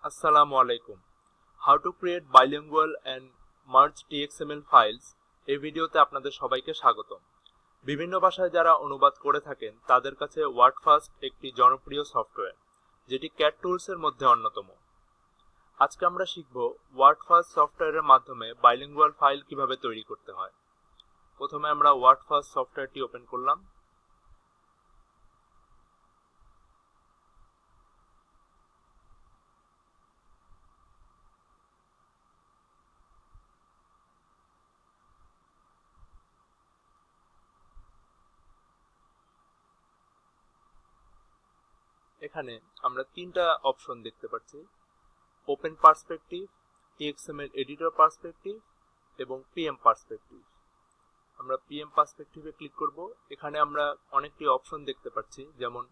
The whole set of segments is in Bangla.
Assalamu alaikum. How to create bilingual and merge TXML files এই ভিডিওতে আপনাদের সবাইকে স্বাগতম। বিভিন্ন ভাষায় যারা অনুবাদ করে থাকেন তাদের কাছে ওয়ার্ডফাস্ট একটি জনপ্রিয় সফটওয়্যার, যেটি ক্যাট টুলস এর মধ্যে অন্যতম। আজকে আমরা শিখব ওয়ার্ডফাস্ট সফটওয়্যারের মাধ্যমে বাইলিঙ্গুয়াল ফাইল কিভাবে তৈরি করতে হয়। প্রথমে আমরা ওয়ার্ডফাস্ট সফটওয়্যারটি ওপেন করলাম। এখানে আমরা তিনটা অপশন দেখতে পাচ্ছি: open perspective, TXML editor perspective এবং পিএম পার্সপেক্টিভ। আমরা পিএম পার্সপেক্টিভে ক্লিক করব। এখানে আমরা অনেকটি অপশন দেখতে পাচ্ছি, যেমন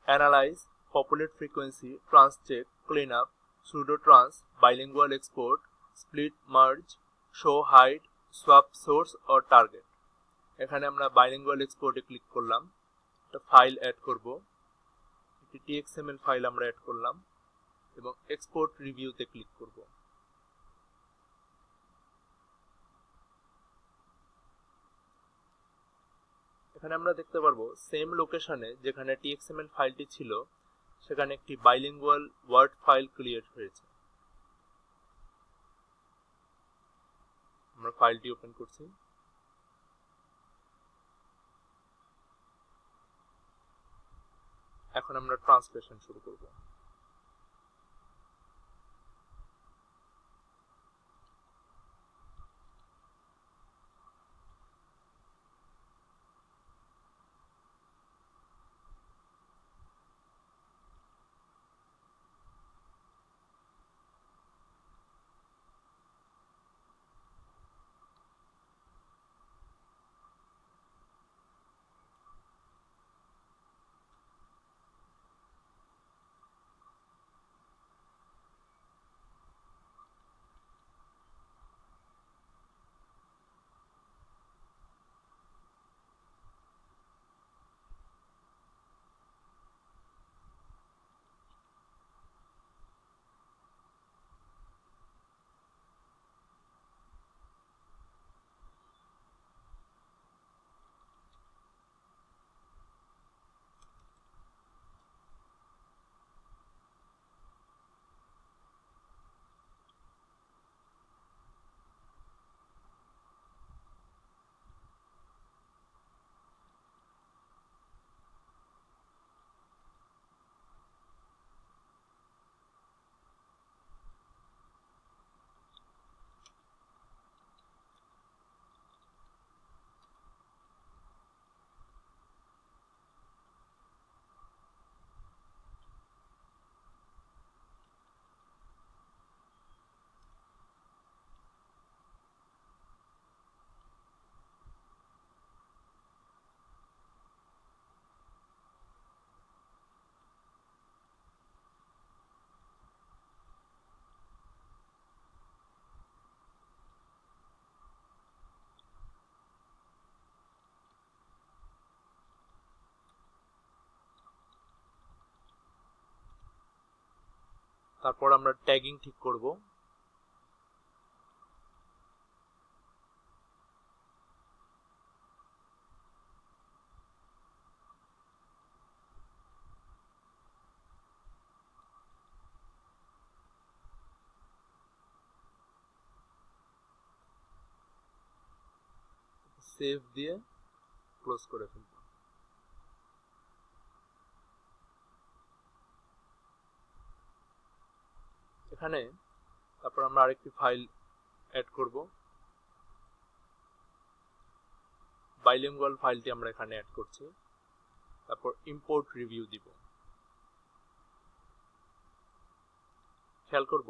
analyze, populate frequency, transcheck, clean up, pseudo trans, bilingual export, split, merge, show, hide, swap source or target. এখানে আমরা বাইলিঙ্গুয়াল এক্সপোর্টে ক্লিক করলাম, একটা ফাইল অ্যাড করব। একটি টিএক্সএমএল ফাইল আমরা অ্যাড করলাম এবং এক্সপোর্ট রিভিউতে ক্লিক করব। এখানে আমরা দেখতে পারবো সেম লোকেশনে যেখানে টিএক্সএমএল ফাইলটি ছিল সেখানে একটি বাইলিঙ্গুয়াল ওয়ার্ড ফাইল ক্রিয়েট হয়েছে। আমরা ফাইলটি ওপেন করছি। এখন আমরা ট্রান্সলেশন শুরু করব। তারপর আমরা ট্যাগিং ঠিক করব। সেভ দিয়ে ক্লোজ করে ফেলব। এখানে তারপর আমরা আরেকটি ফাইল অ্যাড করব। বাইলিঙ্গুয়াল ফাইলটি আমরা এখানে অ্যাড করছি। তারপর ইম্পোর্ট রিভিউ দিব। খেয়াল করব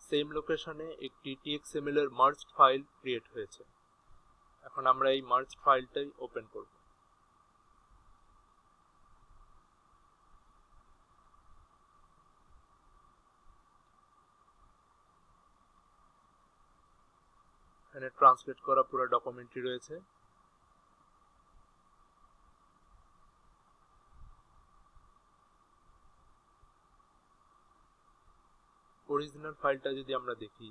সেম লোকেশনে একটি টিএক্সএমএল এর মার্জড ফাইল ক্রিয়েট হয়েছে। এখন আমরা এই মার্জড ফাইলটাই ওপেন করব। এখানে ট্রান্সলেট করা পুরো ডকুমেন্টটি রয়েছে। অরিজিনাল ফাইলটা যদি আমরা দেখি,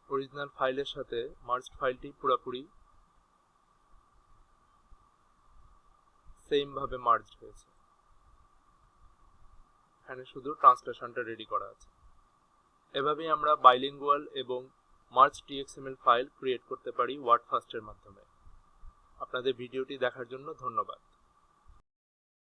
অরিজিনাল ফাইলের সাথে মার্জড ফাইলটি পুরোপুরি সেম ভাবে মার্জড হয়েছে। এখানে শুধু ট্রান্সলেশনটা রেডি করা আছে। এভাবেই আমরা বাইলিঙ্গুয়াল এবং মার্জ টিএক্সএমএল ফাইল ক্রিয়েট করতে পারি ওয়ার্ডফাস্টের মাধ্যমে। আপনাদের ভিডিওটি দেখার জন্য ধন্যবাদ।